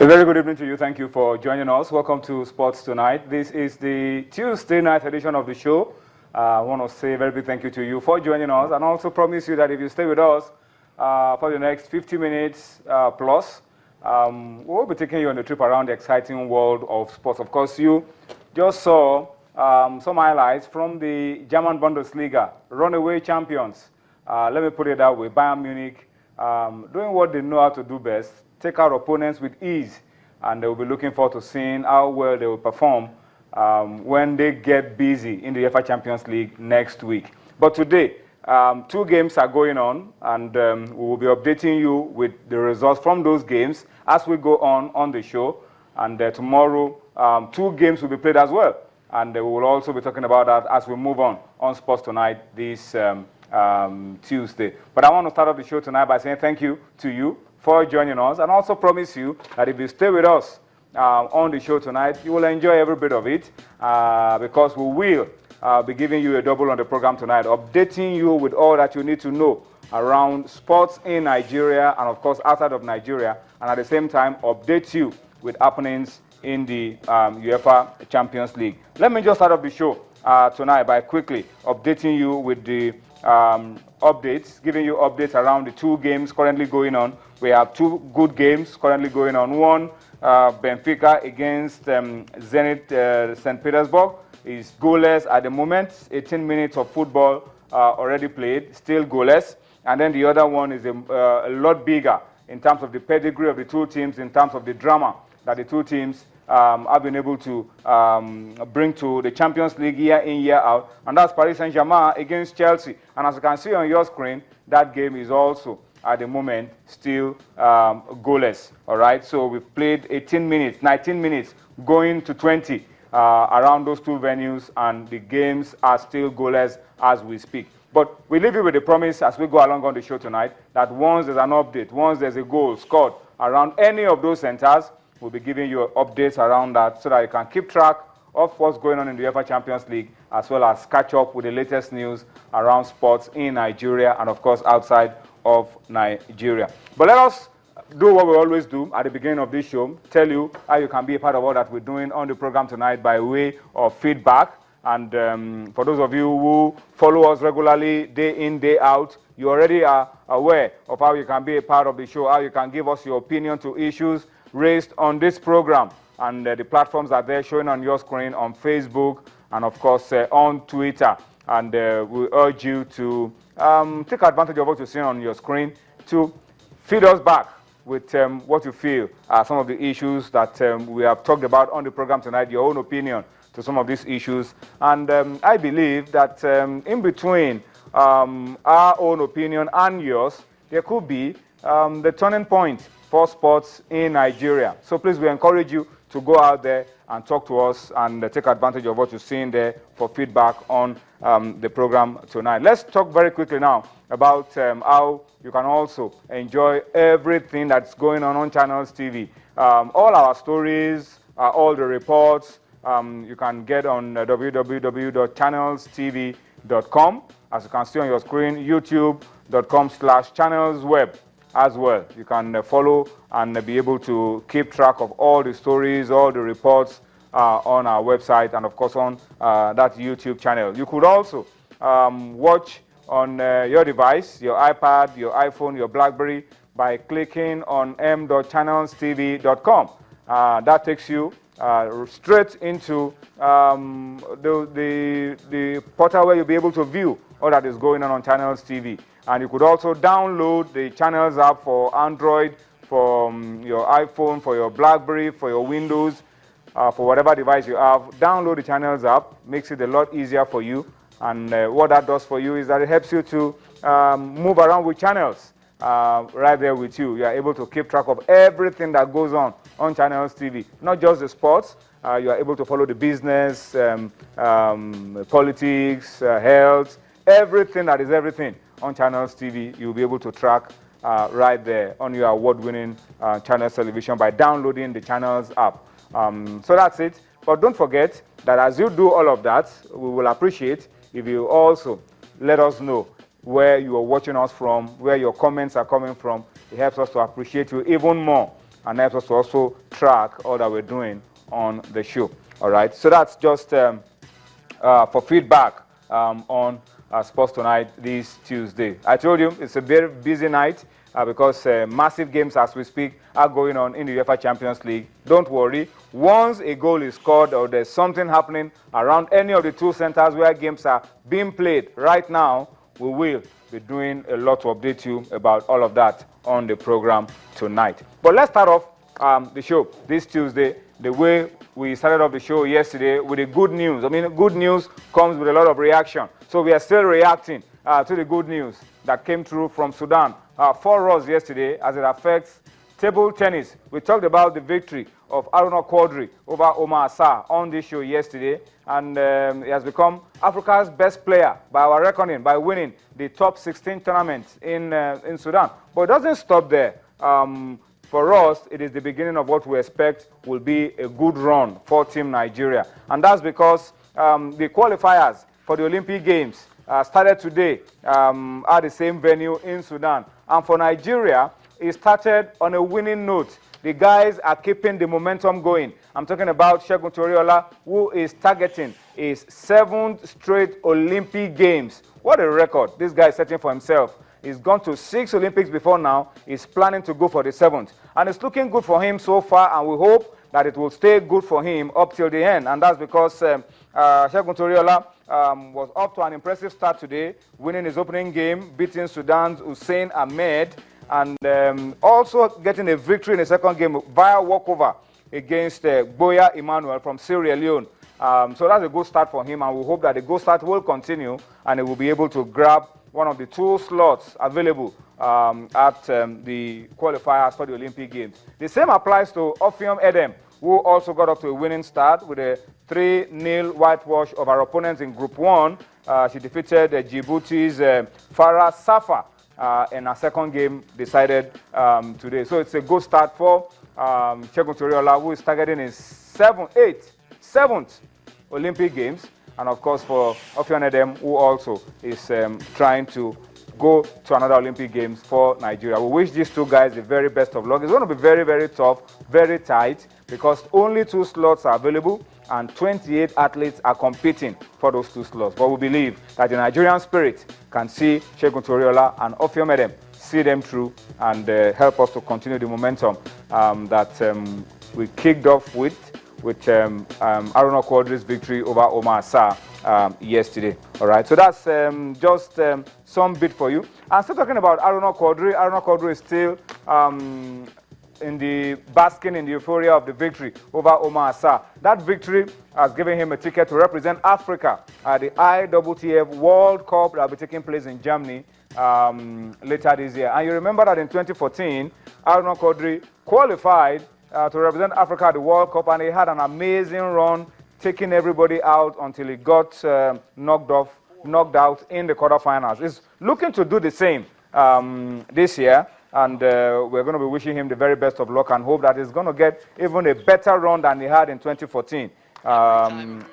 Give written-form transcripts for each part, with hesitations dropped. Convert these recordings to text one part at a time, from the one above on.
A very good evening to you. Thank you for joining us. Welcome to Sports Tonight. This is the Tuesday night edition of the show. I want to say a very big thank you to you for joining us, and also promise you that if you stay with us for the next 50 minutes plus, we'll be taking you on a trip around the exciting world of sports. Of course, you just saw some highlights from the German Bundesliga, runaway champions. Let me put it that way, Bayern Munich doing what they know how to do best, take out opponents with ease, and they'll be looking forward to seeing how well they will perform when they get busy in the UEFA Champions League next week. But today, 2 games are going on, and we will be updating you with the results from those games as we go on the show. And tomorrow, 2 games will be played as well, and we will also be talking about that as we move on Sports Tonight this Tuesday. But I want to start off the show tonight by saying thank you to you for joining us, and also promise you that if you stay with us on the show tonight, you will enjoy every bit of it because we will be giving you a double on the program tonight, updating you with all that you need to know around sports in Nigeria and, of course, outside of Nigeria, and at the same time, update you with happenings in the UEFA Champions League. Let me just start off the show tonight by quickly updating you with the updates, giving you updates around the 2 games currently going on. We have 2 good games currently going on. One, Benfica against Zenit St. Petersburg is goalless at the moment. 18 minutes of football already played, still goalless. And then the other one is a lot bigger in terms of the pedigree of the 2 teams, in terms of the drama that the 2 teams have been able to bring to the Champions League year in, year out. And that's Paris Saint-Germain against Chelsea. And as you can see on your screen, that game is also, at the moment, still goalless. All right, so we've played 18 minutes, 19 minutes, going to 20 around those 2 venues, and the games are still goalless as we speak. But we leave you with a promise as we go along on the show tonight that once there's an update, once there's a goal scored around any of those centers, we'll be giving you updates around that so that you can keep track of what's going on in the UEFA Champions League, as well as catch up with the latest news around sports in Nigeria and, of course, outside of Nigeria. But let us do what we always do at the beginning of this show, tell you how you can be a part of all that we're doing on the program tonight by way of feedback. And for those of you who follow us regularly, day in, day out, you already are aware of how you can be a part of the show, how you can give us your opinion to issues raised on this program. And the platforms are there showing on your screen on Facebook and, of course, on Twitter. And we urge you to take advantage of what you see on your screen to feed us back with what you feel are some of the issues that we have talked about on the program tonight, your own opinion to some of these issues. And I believe that in between our own opinion and yours, there could be the turning point for sports in Nigeria. So please, we encourage you to go out there and talk to us and take advantage of what you're seeing there for feedback on the program tonight. Let's talk very quickly now about how you can also enjoy everything that's going on Channels TV. All our stories, all the reports, you can get on www.channelstv.com. As you can see on your screen, youtube.com/channelsweb. As well, you can follow and be able to keep track of all the stories, all the reports on our website, and of course on that YouTube channel. You could also watch on your device, your iPad, your iPhone, your BlackBerry, by clicking on m.channelstv.com. That takes you straight into the portal where you'll be able to view all that is going on Channels TV. And you could also download the Channels app for Android, for your iPhone, for your BlackBerry, for your Windows, for whatever device you have. Download the Channels app, makes it a lot easier for you. And what that does for you is that it helps you to move around with channels right there with you. You are able to keep track of everything that goes on Channels TV, not just the sports. You are able to follow the business, politics, health, everything that is everything on Channels TV. You'll be able to track right there on your award-winning Channels television by downloading the Channels app. So that's it. But don't forget that as you do all of that, we will appreciate if you also let us know where you are watching us from, where your comments are coming from. It helps us to appreciate you even more and helps us to also track all that we're doing on the show. All right, so that's just for feedback on Sports Tonight this Tuesday. I told you it's a very busy night because massive games as we speak are going on in the UEFA Champions League. Don't worry, once a goal is scored or there's something happening around any of the two centers where games are being played right now, we will be doing a lot to update you about all of that on the program tonight. But let's start off the show this Tuesday the way we started off the show yesterday with the good news. I mean, good news comes with a lot of reaction. So we are still reacting to the good news that came through from Sudan for us yesterday as it affects table tennis. We talked about the victory of Aruna Quadri over Omar Assar on this show yesterday, and he has become Africa's best player by our reckoning by winning the top 16 tournament in Sudan. But it doesn't stop there. For us, it is the beginning of what we expect will be a good run for Team Nigeria. And that's because the qualifiers for the Olympic Games started today at the same venue in Sudan. And for Nigeria, it started on a winning note. The guys are keeping the momentum going. I'm talking about Segun Toriola, who is targeting his 7th straight Olympic Games. What a record this guy is setting for himself. He's gone to 6 Olympics before now. He's planning to go for the 7th. And it's looking good for him so far, and we hope that it will stay good for him up till the end. And that's because Segun Toriola was up to an impressive start today, winning his opening game, beating Sudan's Hussein Ahmed, and also getting a victory in the second game via walkover against Boya Emmanuel from Sierra Leone. So that's a good start for him, and we hope that the good start will continue, and he will be able to grab one of the 2 slots available at the qualifiers for the Olympic Games. The same applies to Ophium Edem, who also got off to a winning start with a 3-0 whitewash of our opponents in Group 1. She defeated Djibouti's Farah Safa in her second game decided today. So it's a good start for Segun Toriola, who is targeting his 7th Olympic Games. And of course for Ophion Edem, who also is trying to go to another Olympic Games for Nigeria. We wish these 2 guys the very best of luck. It's going to be very, very tough, very tight, because only 2 slots are available and 28 athletes are competing for those 2 slots. But we believe that the Nigerian spirit can see Segun Toriola and Ophion Edem see them through and help us to continue the momentum that we kicked off with Aruna Quadri's victory over Omar Assar yesterday. All right, so that's just some bit for you. And still talking about Aruna Quadri is still in the basking in the euphoria of the victory over Omar Assar. That victory has given him a ticket to represent Africa at the IWTF World Cup that will be taking place in Germany later this year. And you remember that in 2014, Aruna Quadri qualified to represent Africa at the World Cup, and he had an amazing run, taking everybody out until he got knocked out in the quarterfinals. He's looking to do the same this year, and we're going to be wishing him the very best of luck and hope that he's going to get even a better run than he had in 2014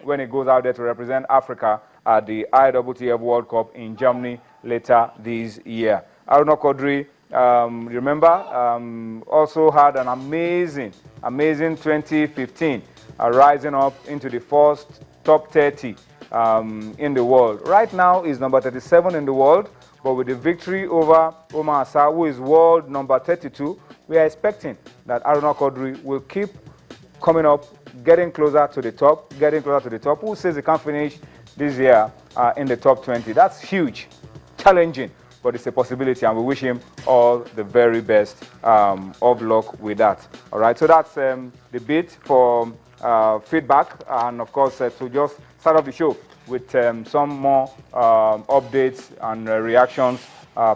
when he goes out there to represent Africa at the IWTF World Cup in Germany later this year. Aruna Quadri, remember, also had an amazing 2015, rising up into the first top 30 in the world. Right now, he's number 37 in the world, but with the victory over Omar Assar, who is world number 32, we are expecting that Aruna Quadri will keep coming up, getting closer to the top. Who says he can't finish this year in the top 20? That's huge, challenging, but it's a possibility, and we wish him all the very best of luck with that. All right, so that's the bit for feedback, and of course to just start off the show with some more updates and reactions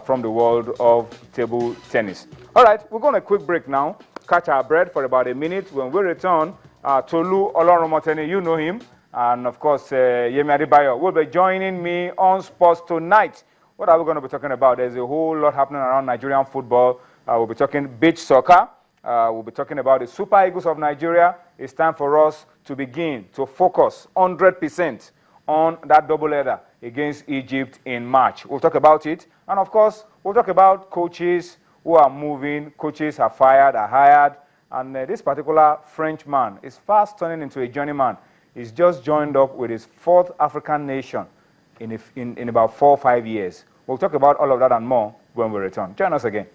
from the world of table tennis. All right, we're going to a quick break now, catch our breath for about a minute. When we return, Tolu Olorunmoteni, you know him, and of course Yemi Adebayo will be joining me on Sports Tonight. What are we going to be talking about? There's a whole lot happening around Nigerian football. We'll be talking beach soccer. We'll be talking about the Super Eagles of Nigeria. It's time for us to begin to focus 100% on that doubleheader against Egypt in March. We'll talk about it. And of course, we'll talk about coaches who are moving, coaches are fired, are hired, And this particular Frenchman is fast turning into a journeyman. He's just joined up with his 4th African nation in about 4 or 5 years. We'll talk about all of that and more when we return. Join us again.